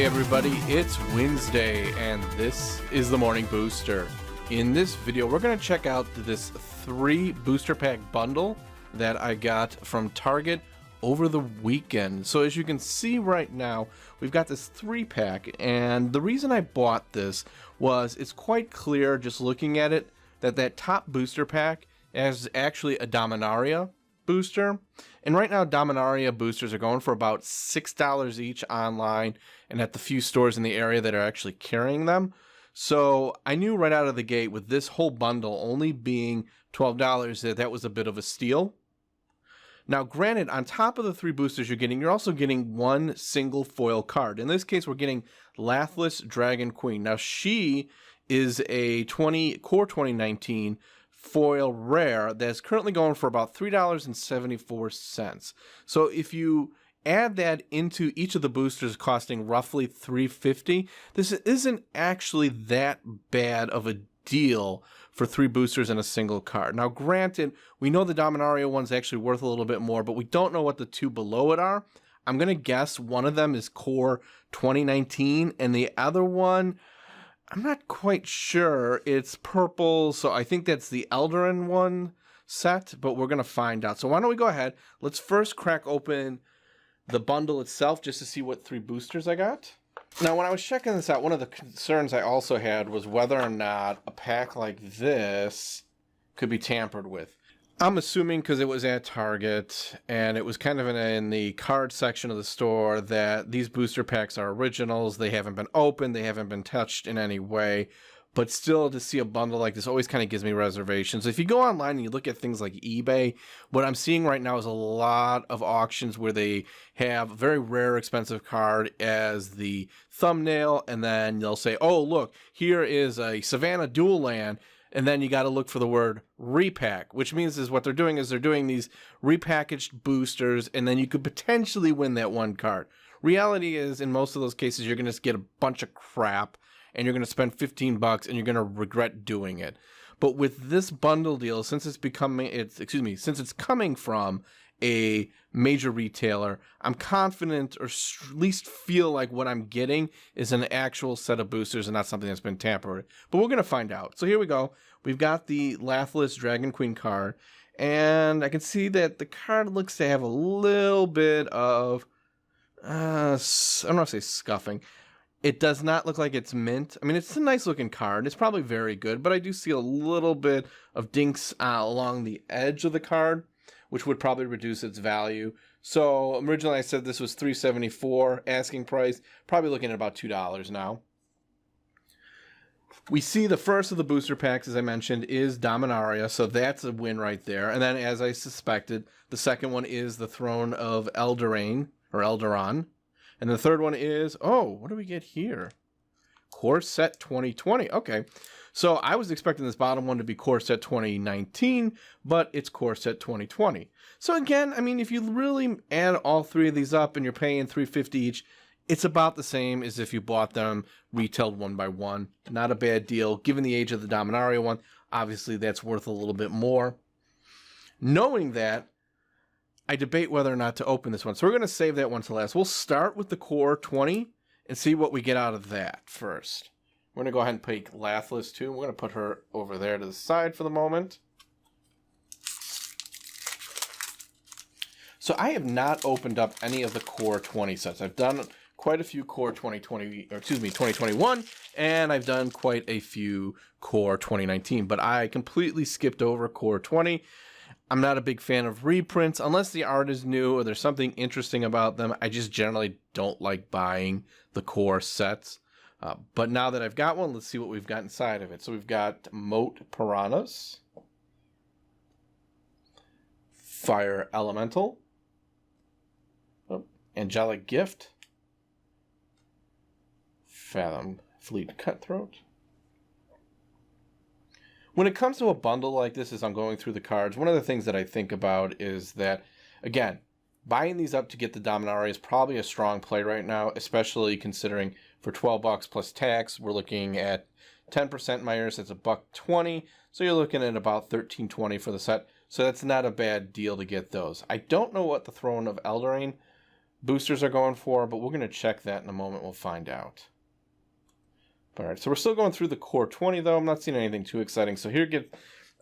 everybody, it's Wednesday and this is the Morning Booster. In this video we're going to check out this 3 booster pack bundle that I got from Target over the weekend. So as you can see right now, we've got this 3-pack, and the reason I bought this was it's quite clear just looking at it that top booster pack is actually a Dominaria booster, and right now Dominaria boosters are going for about $6 each online and at the few stores in the area that are actually carrying them. So I knew right out of the gate with this whole bundle only being $12 that was a bit of a steal. Now granted, on top of the 3 boosters you're also getting 1 single foil card. In this case we're getting Lathliss Dragon Queen. Now she is a Core 2019 foil rare that's currently going for about $3.74. So if you add that into each of the boosters costing roughly $3.50, this isn't actually that bad of a deal for 3 boosters and a single card. Now granted, we know the Dominaria one's actually worth a little bit more, but we don't know what the 2 below it are. I'm gonna guess one of them is Core 2019 and the other one, I'm not quite sure. It's purple, so I think that's the Eldarin one set, but we're going to find out. So why don't we go ahead. Let's first crack open the bundle itself just to see what 3 boosters I got. Now, when I was checking this out, one of the concerns I also had was whether or not a pack like this could be tampered with. I'm assuming because it was at Target and it was kind of in the card section of the store that these booster packs are originals. They haven't been opened, they haven't been touched in any way. But still, to see a bundle like this always kind of gives me reservations. If you go online and you look at things like eBay, what I'm seeing right now is a lot of auctions where they have a very rare, expensive card as the thumbnail, and then they'll say, oh, look, here is a Savannah Dual Land. And then you got to look for the word repack, which means is what they're doing is they're doing these repackaged boosters, and then you could potentially win that 1 card. Reality is, in most of those cases, you're going to get a bunch of crap, and you're going to spend $15, and you're going to regret doing it. But with this bundle deal, since it's coming from a major retailer, I'm confident, or at least feel like what I'm getting is an actual set of boosters and not something that's been tampered with. But we're going to find out. So here we go. We've got the Lathliss Dragon Queen card, and I can see that the card looks to have a little bit of, I don't want to say scuffing. It does not look like it's mint. I mean, it's a nice looking card. It's probably very good, but I do see a little bit of dinks along the edge of the card, which would probably reduce its value. So originally I said this was $3.74 asking price, probably looking at about $2 now. We see the first of the booster packs, as I mentioned, is Dominaria, so that's a win right there. And then, as I suspected, the second one is the Throne of Eldarin, or Eldaron. And the third one is, oh, what do we get here? Core Set 2020. Okay, so I was expecting this bottom one to be Core Set 2019, but it's Core Set 2020. So again, I mean, if you really add all 3 of these up and you're paying $3.50 each, it's about the same as if you bought them retailed 1 by 1. Not a bad deal. Given the age of the Dominaria one, obviously that's worth a little bit more. Knowing that, I debate whether or not to open this one. So we're going to save that one to last. We'll start with the Core 20 and see what we get out of that first. We're going to go ahead and pick Lathliss too. We're going to put her over there to the side for the moment. So I have not opened up any of the Core 20 sets. I've done quite a few Core 2021, and I've done quite a few Core 2019, but I completely skipped over Core 20. I'm not a big fan of reprints unless the art is new or there's something interesting about them. I just generally don't like buying the core sets. But now that I've got one, let's see what we've got inside of it. So we've got Moat Piranhas, Fire Elemental, Angelic Gift, Fathom Fleet Cutthroat. When it comes to a bundle like this, as I'm going through the cards, one of the things that I think about is that, again, buying these up to get the Dominaria is probably a strong play right now, especially considering for $12 plus tax, we're looking at 10% Myers, that's $1.20, so you're looking at about $13.20 for the set, so that's not a bad deal to get those. I don't know what the Throne of Eldarin boosters are going for, but we're going to check that in a moment. We'll find out. All right, so we're still going through the core 20, though. I'm not seeing anything too exciting. So here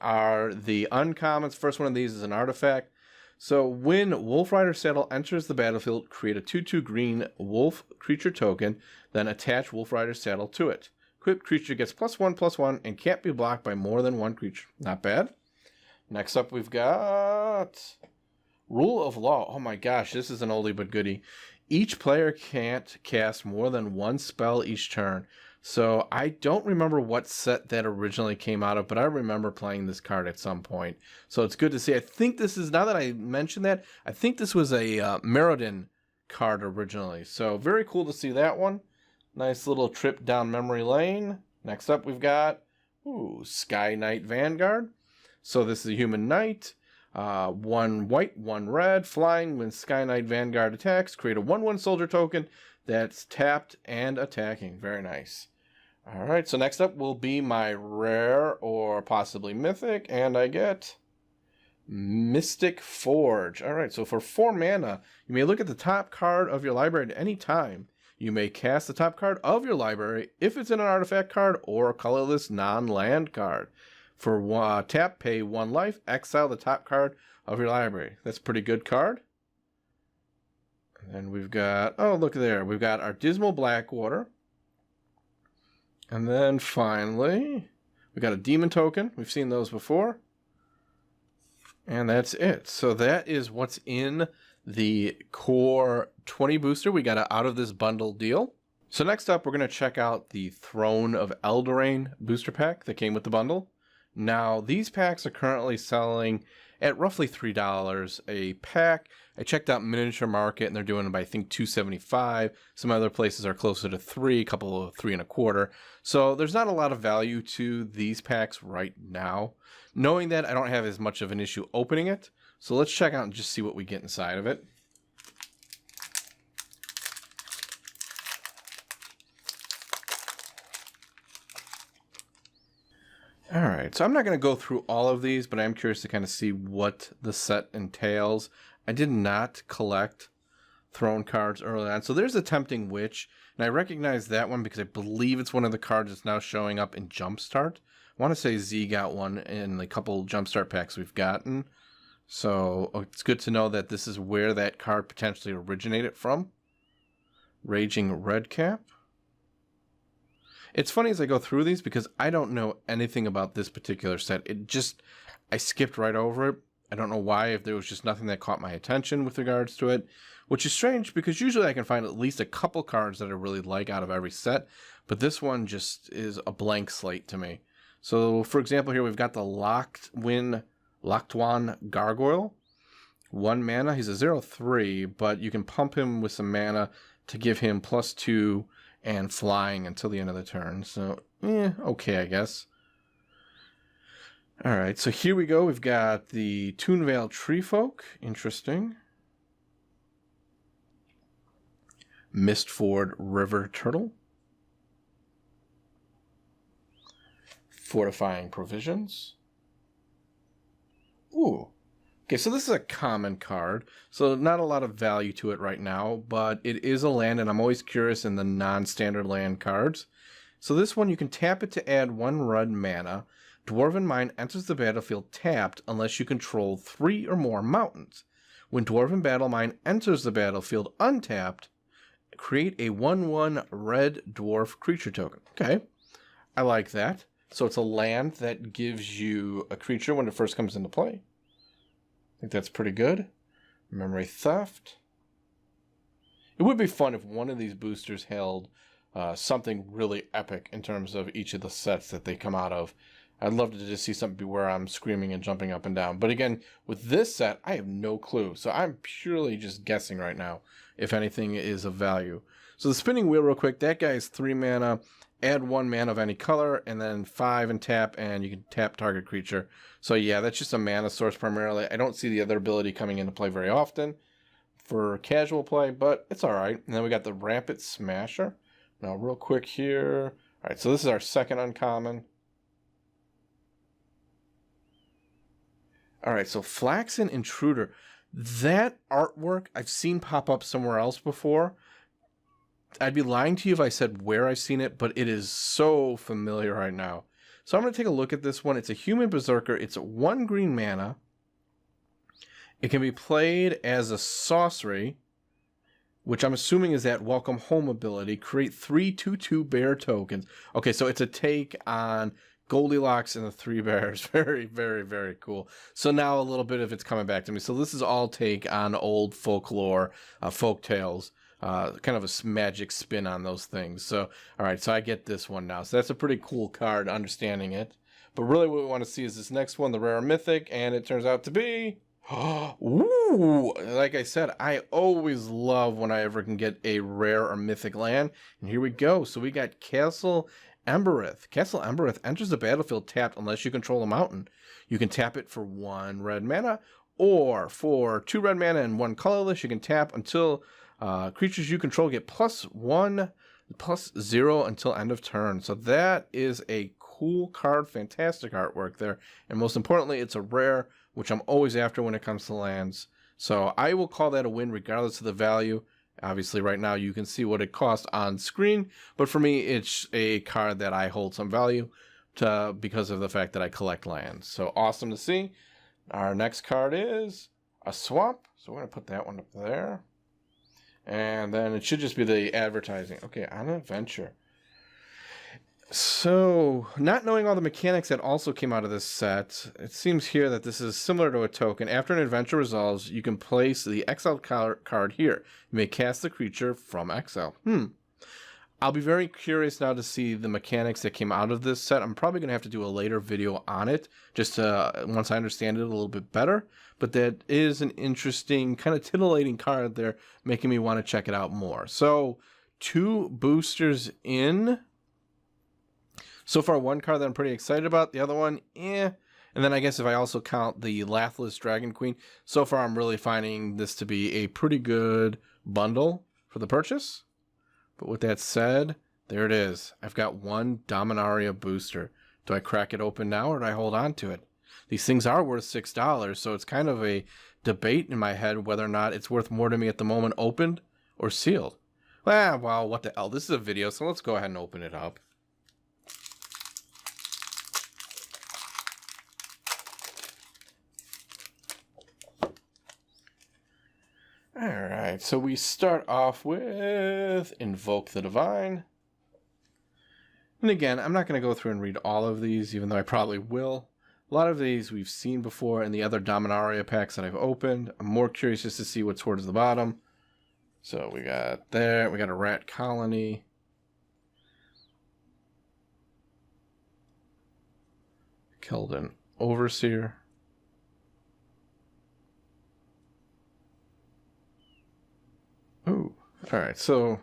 are the uncommons. First one of these is an artifact. So when Wolf Rider Saddle enters the battlefield, create a 2/2 green wolf creature token, then attach Wolf Rider Saddle to it. Equipped creature gets +1/+1 and can't be blocked by more than one creature. Not bad. Next up, we've got Rule of Law. Oh my gosh, this is an oldie but goodie. Each player can't cast more than one spell each turn. So I don't remember what set that originally came out of, but I remember playing this card at some point. So it's good to see. I think this is, now that I mentioned that, I think this was a Mirrodin card originally. So very cool to see that one. Nice little trip down memory lane. Next up we've got Sky Knight Vanguard. So this is a human knight. 1 white, 1 red, flying. When Sky Knight Vanguard attacks, create a 1/1 soldier token that's tapped and attacking. Very nice. All right, so next up will be my rare or possibly mythic, and I get Mystic Forge. All right, so for 4 mana, you may look at the top card of your library at any time. You may cast the top card of your library if it's in an artifact card or a colorless non-land card. For tap, pay 1 life, exile the top card of your library. That's a pretty good card. And then we've got, oh, look there. We've got our Dismal Blackwater. And then finally, we got a Demon Token. We've seen those before. And that's it. So that is what's in the core 20 booster. We got out of this bundle deal. So next up, we're going to check out the Throne of Eldraine booster pack that came with the bundle. Now, these packs are currently selling at roughly $3 a pack. I checked out Miniature Market and they're doing them by, I think, $2.75. Some other places are closer to $3, a couple of $3.25. So there's not a lot of value to these packs right now. Knowing that, I don't have as much of an issue opening it. So let's check out and just see what we get inside of it. All right, so I'm not going to go through all of these, but I'm curious to kind of see what the set entails. I did not collect Throne cards early on. So there's a Tempting Witch, and I recognize that one because I believe it's one of the cards that's now showing up in Jumpstart. I want to say Z got one in the couple Jumpstart packs we've gotten. So it's good to know that this is where that card potentially originated from. Raging Redcap. It's funny as I go through these because I don't know anything about this particular set. I skipped right over it. I don't know why, if there was just nothing that caught my attention with regards to it, which is strange because usually I can find at least a couple cards that I really like out of every set, but this one just is a blank slate to me. So, for example, here we've got the Loctwin Gargoyle. 1 mana. He's a 0/3, but you can pump him with some mana to give him +2 and flying until the end of the turn. So, okay, I guess. All right, so here we go. We've got the Toonvale Treefolk. Interesting. Mistford River Turtle. Fortifying Provisions. Ooh. Okay, so this is a common card, so not a lot of value to it right now, but it is a land, and I'm always curious in the non-standard land cards. So this one, you can tap it to add 1 red mana. Dwarven Mine enters the battlefield tapped unless you control 3 or more mountains. When Dwarven Battle Mine enters the battlefield untapped, create a 1/1 red dwarf creature token. Okay, I like that. So it's a land that gives you a creature when it first comes into play. I think that's pretty good. Memory Theft. It would be fun if one of these boosters held something really epic in terms of each of the sets that they come out of. I'd love to just see something where I'm screaming and jumping up and down. But again, with this set, I have no clue. So I'm purely just guessing right now if anything is of value. So the Spinning Wheel real quick, that guy is 3 mana. Add 1 mana of any color, and then 5 and tap, and you can tap target creature. So yeah, that's just a mana source primarily. I don't see the other ability coming into play very often for casual play, but it's all right. And then we got the Rampant Smasher. Now real quick here. All right, so this is our second uncommon. All right, so Flaxen Intruder. That artwork I've seen pop up somewhere else before. I'd be lying to you if I said where I've seen it, but it is so familiar right now. So I'm going to take a look at this one. It's a human berserker. It's 1 green mana. It can be played as a sorcery, which I'm assuming is that Welcome Home ability. Create 3 2/2 bear tokens. Okay, so it's a take on Goldilocks and the 3 bears. Very, very, very cool. So now a little bit of it's coming back to me. So this is all take on old folklore, folk tales. Kind of a magic spin on those things. So, all right, so I get this one now. So that's a pretty cool card, understanding it. But really what we want to see is this next one, the Rare Mythic, and it turns out to be... Ooh, like I said, I always love when I ever can get a rare or mythic land. And here we go. So we got Castle Embereth. Castle Embereth enters the battlefield tapped unless you control a mountain. You can tap it for 1 red mana, or for 2 red mana and 1 colorless, you can tap until creatures you control get +1/+0 until end of turn. So that is a cool card, fantastic artwork there. And most importantly, it's a rare, which I'm always after when it comes to lands. So I will call that a win regardless of the value. Obviously right now you can see what it costs on screen, but for me it's a card that I hold some value to because of the fact that I collect lands. So awesome to see. Our next card is a swamp. So we're going to put that one up there. And then it should just be the advertising. Okay, on an adventure. So, not knowing all the mechanics that also came out of this set, it seems here that this is similar to a token. After an adventure resolves, you can place the exiled card here. You may cast the creature from exile. I'll be very curious now to see the mechanics that came out of this set. I'm probably going to have to do a later video on it, just once I understand it a little bit better. But that is an interesting, kind of titillating card there, making me want to check it out more. So, 2 boosters in. So far, 1 card that I'm pretty excited about. The other one, eh. And then I guess if I also count the Lathliss Dragon Queen, so far I'm really finding this to be a pretty good bundle for the purchase. But with that said, there it is. I've got 1 Dominaria booster. Do I crack it open now or do I hold on to it? These things are worth $6, so it's kind of a debate in my head whether or not it's worth more to me at the moment opened or sealed. Well, what the hell? This is a video, so let's go ahead and open it up. Alright, so we start off with Invoke the Divine. And again, I'm not going to go through and read all of these, even though I probably will. A lot of these we've seen before in the other Dominaria packs that I've opened. I'm more curious just to see what's towards the bottom. So we got there, we got a Rat Colony. Keldon Overseer. Ooh, alright, so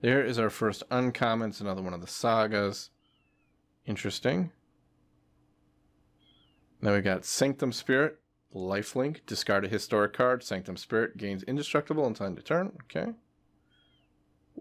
there is our first uncommon. It's another one of the sagas. Interesting. Then we got Sanctum Spirit, Lifelink, discard a historic card. Sanctum Spirit gains indestructible until end of turn. Okay.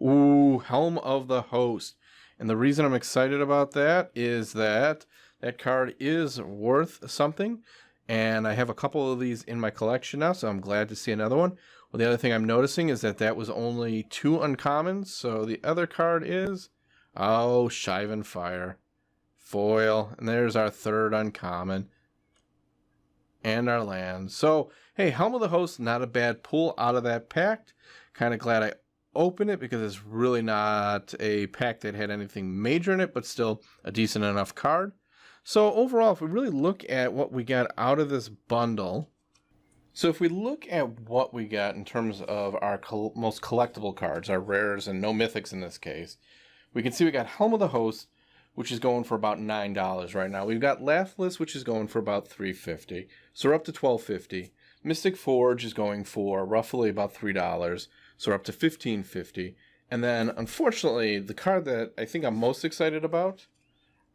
Ooh, Helm of the Host. And the reason I'm excited about that is that that card is worth something. And I have a couple of these in my collection now, so I'm glad to see another one. Well, the other thing I'm noticing is that was only 2 uncommons. So the other card is, oh, Shivan Fire. Foil. And there's our 3rd uncommon. And our land. So, hey, Helm of the Host, not a bad pull out of that pack. Kind of glad I opened it because it's really not a pack that had anything major in it, but still a decent enough card. So overall, if we really look at what we got out of this bundle, so if we look at what we got in terms of our most collectible cards, our rares and no mythics in this case, we can see we got Helm of the Host, which is going for about $9 right now. We've got Lathliss, which is going for about $3.50. So we're up to $12.50. Mystic Forge is going for roughly about $3. So we're up to $15.50. And then, unfortunately, the card that I think I'm most excited about,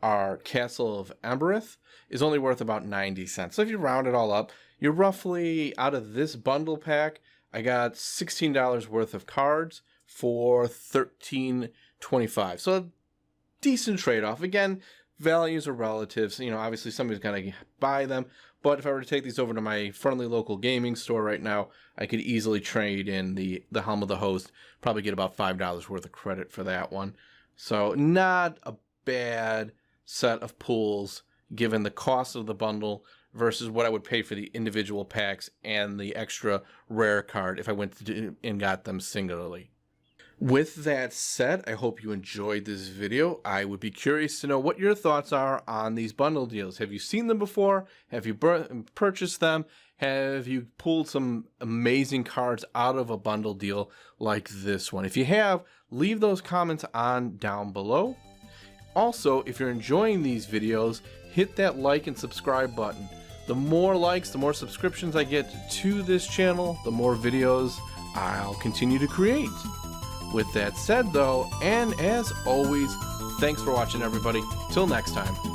our Castle of Embereth, is only worth about 90 cents. So if you round it all up, you're roughly, out of this bundle pack, I got $16 worth of cards for $13.25. So a decent trade-off. Again, values are relatives. You know, obviously somebody's going to buy them, but if I were to take these over to my friendly local gaming store right now, I could easily trade in the Helm of the Host, probably get about $5 worth of credit for that one. So not a bad set of pulls given the cost of the bundle versus what I would pay for the individual packs and the extra rare card if I went and got them singularly. With that said, I hope you enjoyed this video. I would be curious to know what your thoughts are on these bundle deals. Have you seen them before? Have you purchased them? Have you pulled some amazing cards out of a bundle deal like this one? If you have, leave those comments on down below. Also, if you're enjoying these videos, hit that like and subscribe button. The more likes, the more subscriptions I get to this channel, the more videos I'll continue to create. With that said though, and as always, thanks for watching everybody. Till next time.